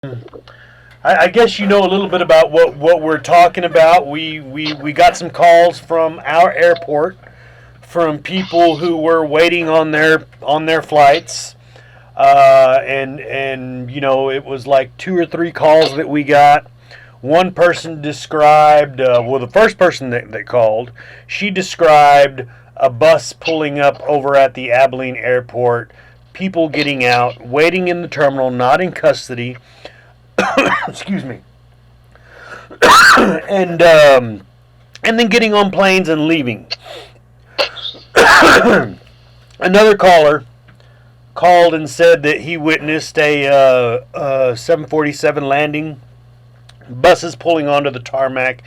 I guess you know a little bit about what we're talking about. We got some calls from our airport from people who were waiting on their flights, and it was like two or three calls that we got. One person described, the first person that called, she described a bus pulling up over at the Abilene airport, people getting out, waiting in the terminal, not in custody. Excuse me, and then getting on planes and leaving. Another caller called and said that he witnessed a 747 landing, buses pulling onto the tarmac,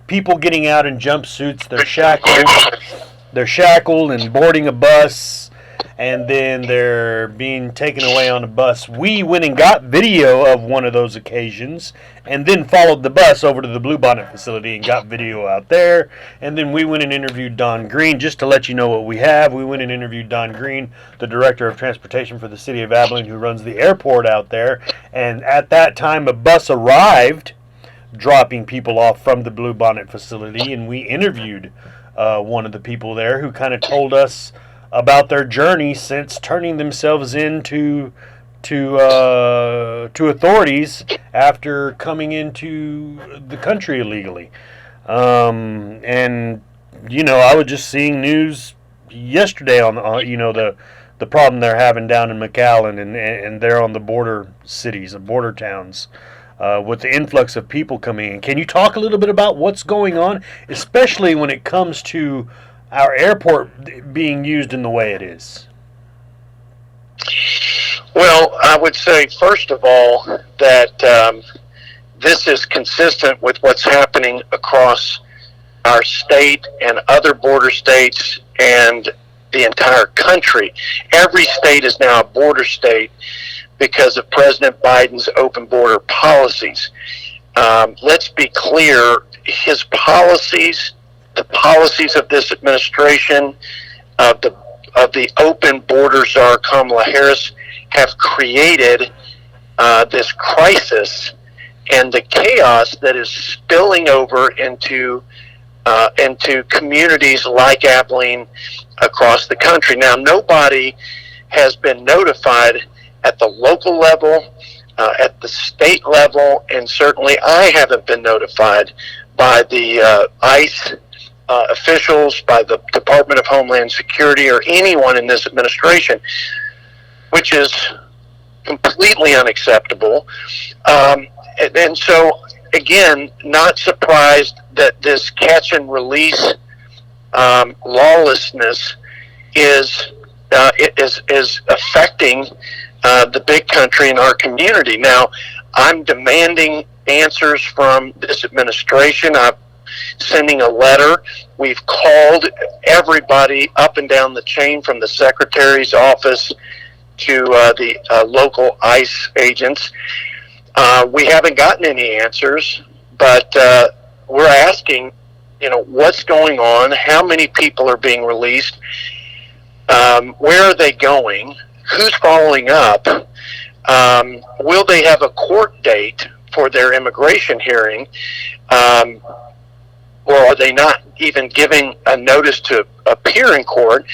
people getting out in jumpsuits. They're shackled and boarding a bus, and then they're being taken away on a bus. We went and got video of one of those occasions, and then followed the bus over to the Bluebonnet facility and got video out there. And then we went and interviewed Don Green, just to let you know what we have. We went and interviewed Don Green, the director of transportation for the city of Abilene, who runs the airport out there. And at that time, a bus arrived, dropping people off from the Bluebonnet facility, and we interviewed one of the people there who kind of told us about their journey since turning themselves in to authorities after coming into the country illegally. And I was just seeing news yesterday on the problem they're having down in McAllen and they're on the border cities, the border towns. With the influx of people coming in. Can you talk a little bit about what's going on, especially when it comes to our airport being used in the way it is? Well, I would say, first of all, that this is consistent with what's happening across our state and other border states and the entire country. Every state is now a border state because of President Biden's open border policies. Let's be clear, his policies, the policies of this administration, of the open border czar Kamala Harris, have created this crisis and the chaos that is spilling over into communities like Abilene across the country. Now, nobody has been notified at the local level, at the state level, and certainly I haven't been notified by the ICE officials, by the Department of Homeland Security, or anyone in this administration, which is completely unacceptable. And so, again, not surprised that this catch and release lawlessness is affecting the big country in our community. Now, I'm demanding answers from this administration. I'm sending a letter. We've called everybody up and down the chain, from the secretary's office to the local ICE agents. We haven't gotten any answers, but we're asking, what's going on? How many people are being released? Where are they going? Who's following up? Will they have a court date for their immigration hearing? Or are they not even giving a notice to appear in court?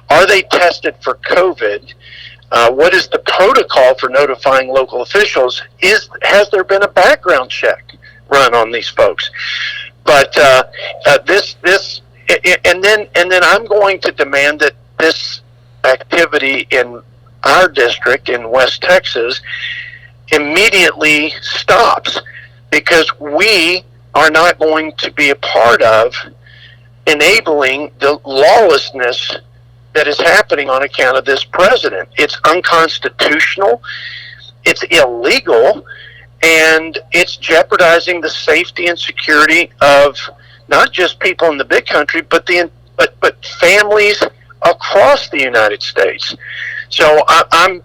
Are they tested for COVID? What is the protocol for notifying local officials? Has there been a background check run on these folks? But and then I'm going to demand that this activity in our district in West Texas immediately stops, because we are not going to be a part of enabling the lawlessness that is happening on account of this president. It's unconstitutional, it's illegal, and it's jeopardizing the safety and security of not just people in the big country, but families across the United States. So I'm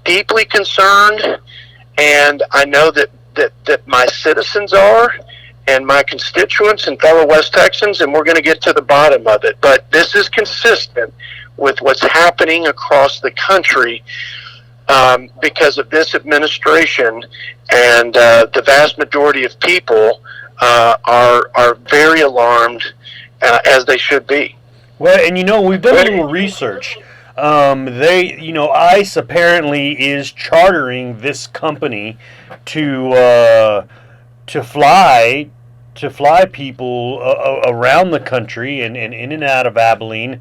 deeply concerned, and I know that my citizens are, and my constituents and fellow West Texans, and we're going to get to the bottom of it. But this is consistent with what's happening across the country because of this administration, and the vast majority of people are very alarmed, as they should be. Well, and we've done a little research. ICE apparently is chartering this company to fly people around the country and in and out of Abilene.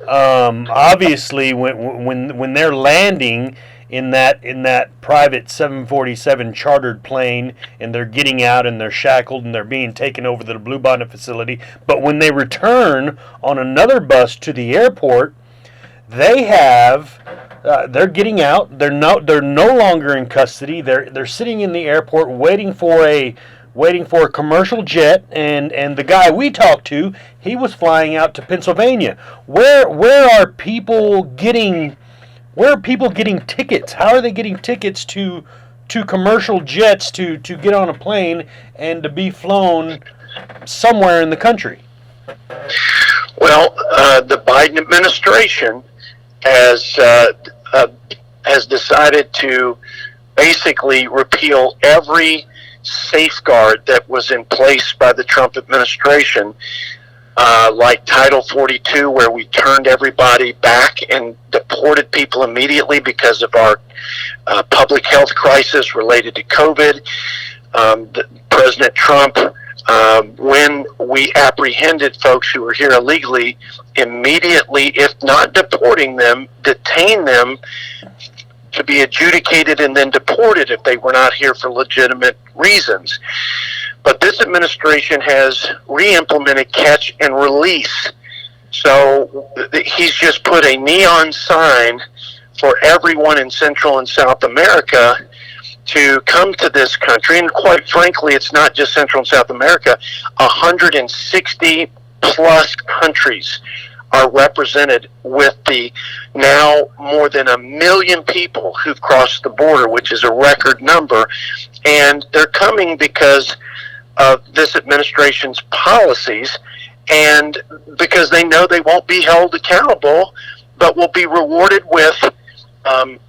Obviously, when they're landing in that private 747 chartered plane, and they're getting out and they're shackled and they're being taken over to the Bluebonnet facility, but when they return on another bus to the airport, they're getting out. They're no longer in custody. They're sitting in the airport waiting for a commercial jet, and the guy we talked to, he was flying out to Pennsylvania. Where are people getting tickets? How are they getting tickets to commercial jets to get on a plane and to be flown somewhere in the country? Well, the Biden administration has decided to basically repeal every safeguard that was in place by the Trump administration, like Title 42, where we turned everybody back and deported people immediately because of our public health crisis related to COVID. President Trump, when we apprehended folks who were here illegally, immediately, if not deporting them, detained them to be adjudicated and then deported if they were not here for legitimate reasons. But this administration has re-implemented catch and release. So he's just put a neon sign for everyone in Central and South America to come to this country. And quite frankly, it's not just Central and South America. 160 plus countries are represented, with the now more than 1 million people who've crossed the border, which is a record number. And they're coming because of this administration's policies, and because they know they won't be held accountable, but will be rewarded with a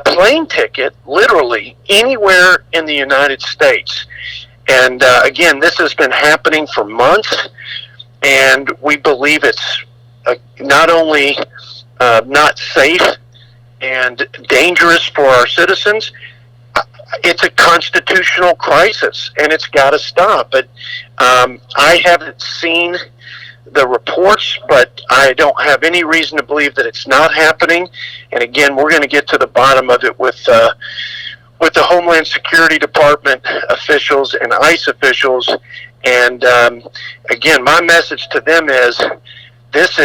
plane ticket, literally anywhere in the United States. And again, this has been happening for months, and we believe it's not only not safe and dangerous for our citizens, it's a constitutional crisis, and it's got to stop. But I haven't seen the reports, but I don't have any reason to believe that it's not happening. And again, we're going to get to the bottom of it with the Homeland Security Department officials and ICE officials. And again, my message to them is this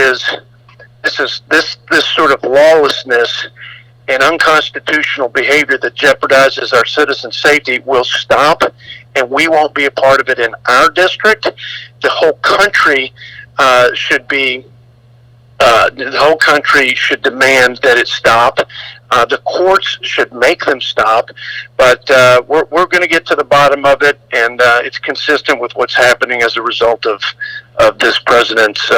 sort of lawlessness and unconstitutional behavior that jeopardizes our citizens' safety will stop, and we won't be a part of it in our district. The whole country should demand that it stop. The courts should make them stop, but we're going to get to the bottom of it, and it's consistent with what's happening as a result of this president's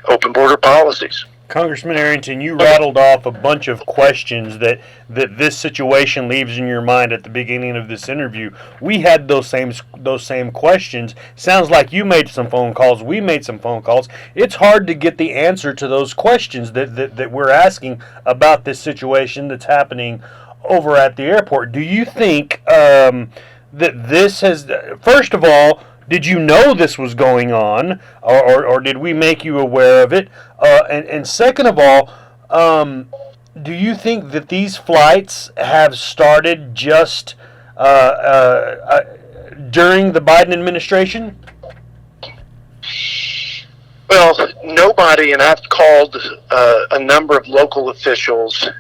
open border policies. Congressman Arrington, you rattled off a bunch of questions that this situation leaves in your mind at the beginning of this interview. We had those same questions. Sounds like you made some phone calls. We made some phone calls. It's hard to get the answer to those questions that we're asking about this situation that's happening over at the airport. Do you think that this has, first of all, did you know this was going on, or did we make you aware of it? And second of all, do you think that these flights have started just during the Biden administration? Well, nobody, and I've called a number of local officials,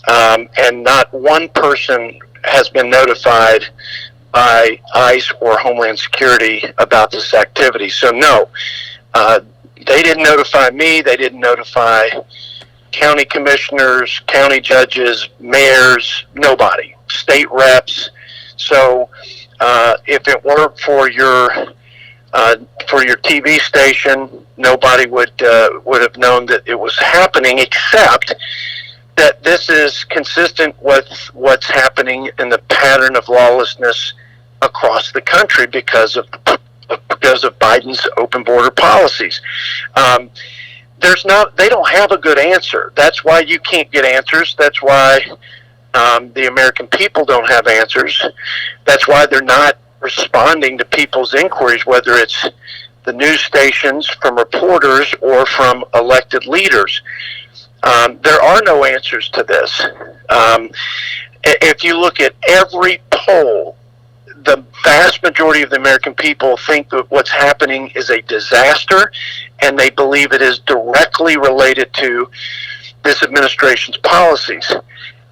and not one person has been notified by ICE or Homeland Security about this activity. So no, they didn't notify me. They didn't notify county commissioners, county judges, mayors, nobody, state reps. So if it weren't for your TV station, nobody would have known that it was happening, except that this is consistent with what's happening in the pattern of lawlessness across the country because of Biden's open border policies. They don't have a good answer. That's why you can't get answers. That's why the American people don't have answers. That's why they're not responding to people's inquiries, whether it's the news stations, from reporters, or from elected leaders. There are no answers to this. If you look at every poll, the vast majority of the American people think that what's happening is a disaster, and they believe it is directly related to this administration's policies.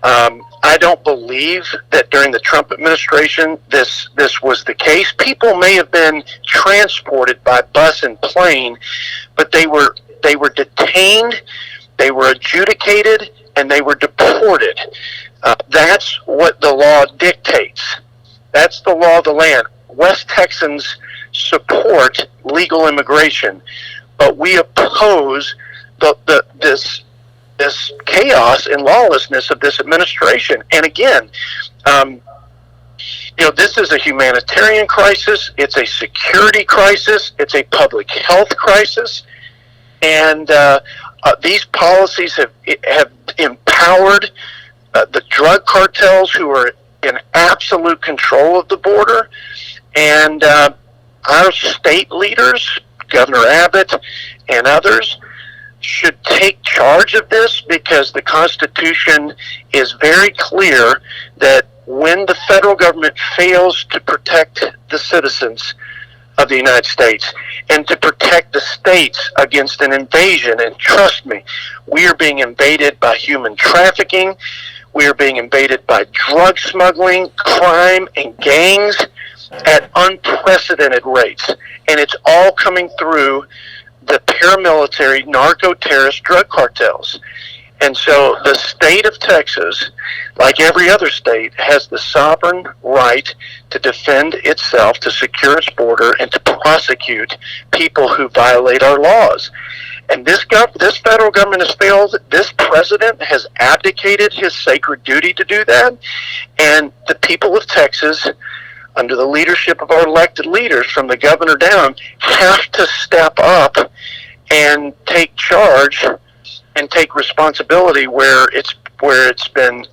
I don't believe that during the Trump administration this was the case. People may have been transported by bus and plane, but they were detained, they were adjudicated, and they were deported. That's what the law dictates. That's the law of the land. West Texans support legal immigration, but we oppose this chaos and lawlessness of this administration. And again, this is a humanitarian crisis. It's a security crisis. It's a public health crisis. And these policies have empowered the drug cartels, who are in absolute control of the border. And our state leaders, Governor Abbott and others, should take charge of this, because the Constitution is very clear that when the federal government fails to protect the citizens of the United States and to protect the states against an invasion, and trust me, we are being invaded by human trafficking, we are being invaded by drug smuggling, crime, and gangs at unprecedented rates, and it's all coming through the paramilitary narco-terrorist drug cartels. And so the state of Texas, like every other state, has the sovereign right to defend itself, to secure its border, and to prosecute people who violate our laws. And this federal government has failed. This president has abdicated his sacred duty to do that. And the people of Texas, under the leadership of our elected leaders, from the governor down, have to step up and take charge and take responsibility where it's been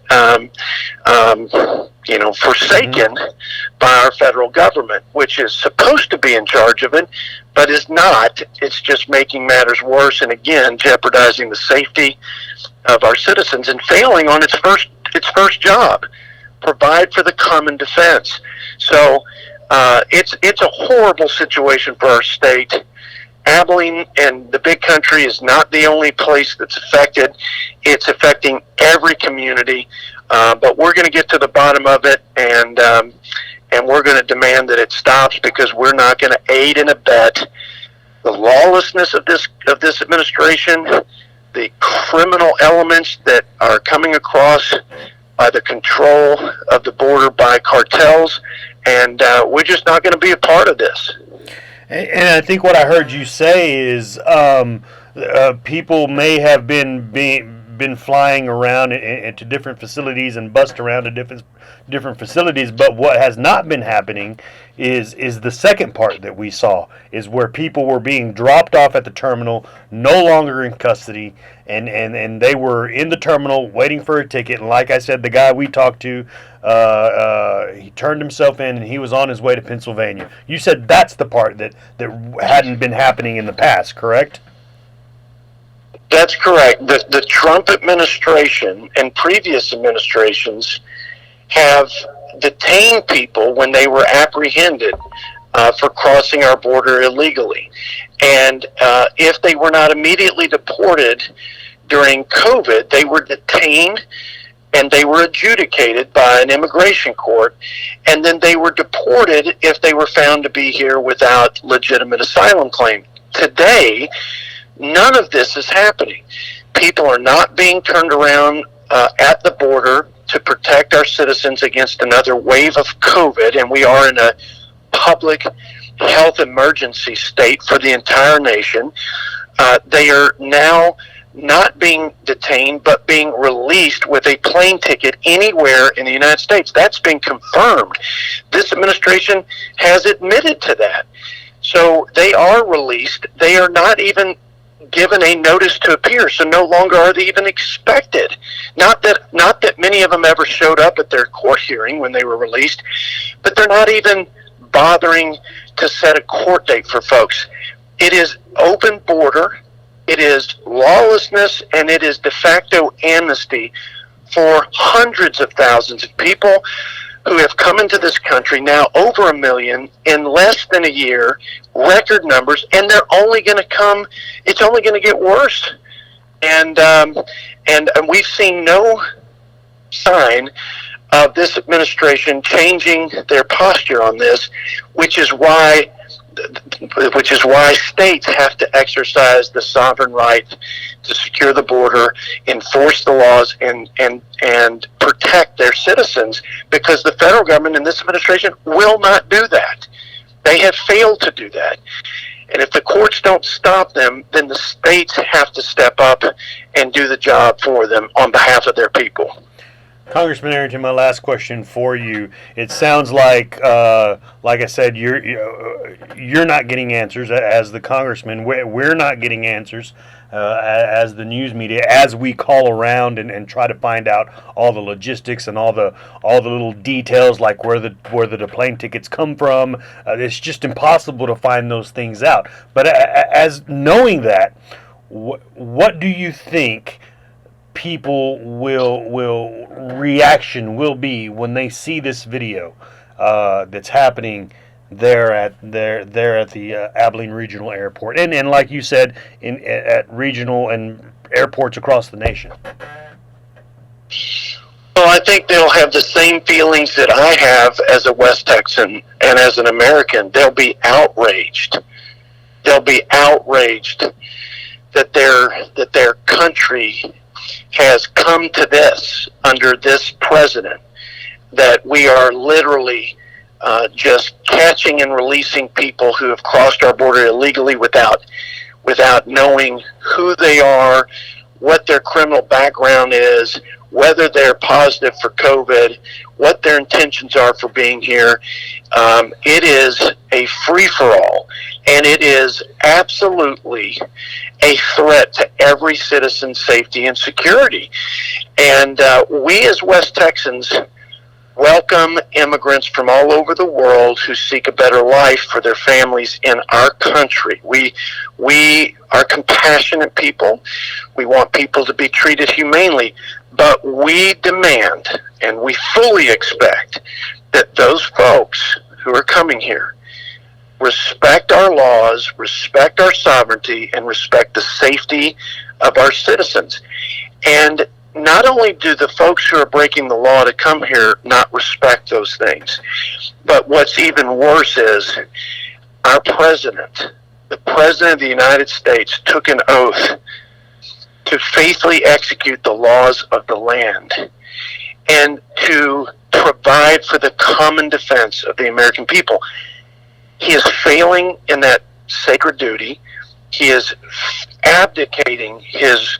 forsaken by our federal government, which is supposed to be in charge of it, but is not. It's just making matters worse, and again jeopardizing the safety of our citizens and failing on its first job: provide for the common defense. So it's a horrible situation for our state. Abilene and the big country is not the only place that's affected. It's affecting every community, but we're going to get to the bottom of it, and we're going to demand that it stops, because we're not going to aid and abet the lawlessness of this administration, the criminal elements that are coming across by the control of the border by cartels, and we're just not going to be a part of this. And I think what I heard you say is people may have been flying around to different facilities and bussed around to different facilities, but what has not been happening is the second part that we saw, is where people were being dropped off at the terminal, no longer in custody, and they were in the terminal waiting for a ticket. And like I said, the guy we talked to, he turned himself in and he was on his way to Pennsylvania. You said that's the part that hadn't been happening in the past, correct? That's correct. The Trump administration and previous administrations have detained people when they were apprehended for crossing our border illegally. And if they were not immediately deported during COVID, they were detained and they were adjudicated by an immigration court, and then they were deported if they were found to be here without legitimate asylum claim. Today, none of this is happening. People are not being turned around at the border to protect our citizens against another wave of COVID, and we are in a public health emergency state for the entire nation. They are now not being detained, but being released with a plane ticket anywhere in the United States. That's been confirmed. This administration has admitted to that. So they are released. They are not even given a notice to appear, so no longer are they even expected. Not that many of them ever showed up at their court hearing when they were released, but they're not even bothering to set a court date for folks. It is open border, it is lawlessness, and it is de facto amnesty for hundreds of thousands of people who have come into this country, now over 1 million, in less than a year, record numbers, and they're only going to come, it's only going to get worse. And we've seen no sign of this administration changing their posture on this, which is why states have to exercise the sovereign right to secure the border, enforce the laws, and protect their citizens, because the federal government and this administration will not do that. They have failed to do that. And if the courts don't stop them, then the states have to step up and do the job for them on behalf of their people. Congressman Arrington, my last question for you. It sounds like I said, you're not getting answers as the congressman. We're not getting answers as the news media, as we call around and try to find out all the logistics and all the little details, like where the plane tickets come from. It's just impossible to find those things out. But as knowing that, what do you think people reaction will be when they see this video that's happening there at the Abilene Regional Airport, and like you said, at regional and airports across the nation? Well, I think they'll have the same feelings that I have as a West Texan and as an American. They'll be outraged. They'll be outraged that their country has come to this under this president, that we are literally just catching and releasing people who have crossed our border illegally without knowing who they are, what their criminal background is, whether they're positive for COVID, what their intentions are for being here. It is a free-for-all, and it is absolutely a threat to every citizen's safety and security. And we as West Texans welcome immigrants from all over the world who seek a better life for their families in our country. We are compassionate people. We want people to be treated humanely, but we demand and we fully expect that those folks who are coming here respect our laws, respect our sovereignty, and respect the safety of our citizens. And not only do the folks who are breaking the law to come here not respect those things, but what's even worse is our president, the President of the United States, took an oath to faithfully execute the laws of the land and to provide for the common defense of the American people. He is failing in that sacred duty. He is abdicating his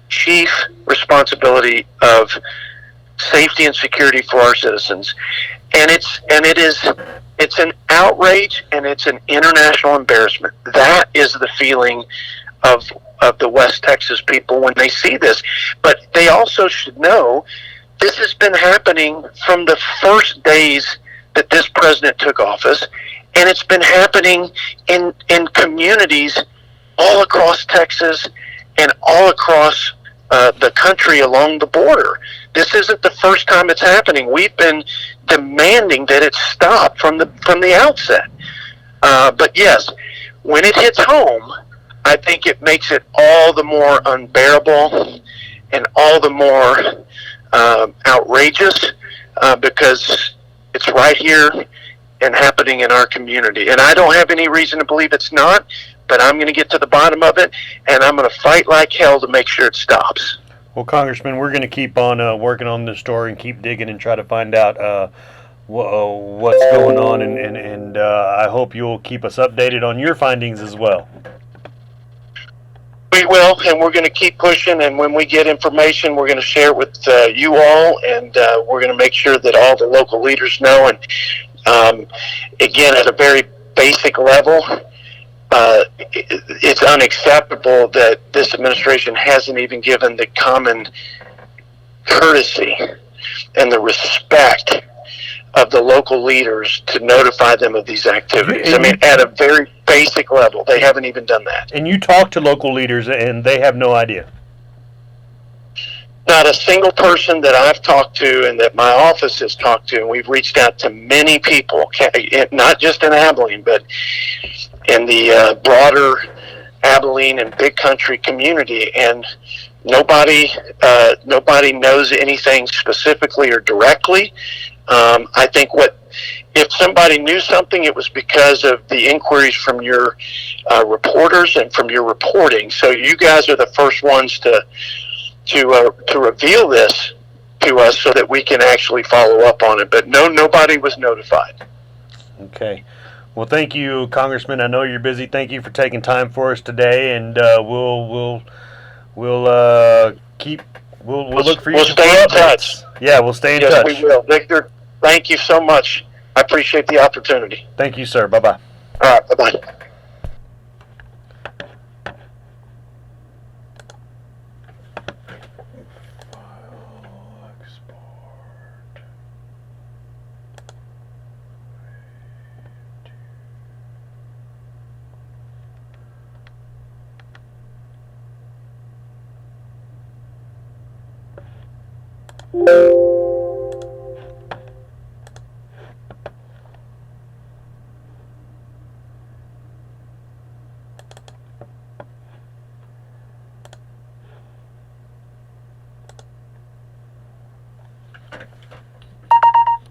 chief responsibility of safety and security for our citizens, and it's an outrage, and it's an international embarrassment. That is the feeling of the West Texas people when they see this. But they also should know this has been happening from the first days that this president took office, and it's been happening in communities all across Texas and all across the country along the border. This isn't the first time it's happening. We've been demanding that it stop from the outset. But yes, when it hits home, I think it makes it all the more unbearable and all the more outrageous because it's right here and happening in our community. And I don't have any reason to believe it's not, but I'm going to get to the bottom of it, and I'm going to fight like hell to make sure it stops. Well, Congressman, we're going to keep on working on this story and keep digging and try to find out what's going on, and I hope you'll keep us updated on your findings as well. We will, and we're going to keep pushing. And when we get information, we're going to share it with you all, and we're going to make sure that all the local leaders know. And again, at a very basic level, it's unacceptable that this administration hasn't even given the common courtesy and the respect of the local leaders to notify them of these activities. I mean, at a very basic level, they haven't even done that. And you talk to local leaders, and they have no idea. Not a single person that I've talked to and that my office has talked to, and we've reached out to many people, not just in Abilene, but in the broader Abilene and Big Country community, and nobody knows anything specifically or directly. I think if somebody knew something, it was because of the inquiries from your reporters and from your reporting. So you guys are the first ones to reveal this to us so that we can actually follow up on it. But nobody was notified. Okay. Well, thank you, Congressman. I know you're busy. Thank you for taking time for us today, and we'll look for you. We'll stay in touch. Yeah, we'll stay in touch. Yes, we will. Victor, thank you so much. I appreciate the opportunity. Thank you, sir. Bye-bye. All right, bye-bye. Export.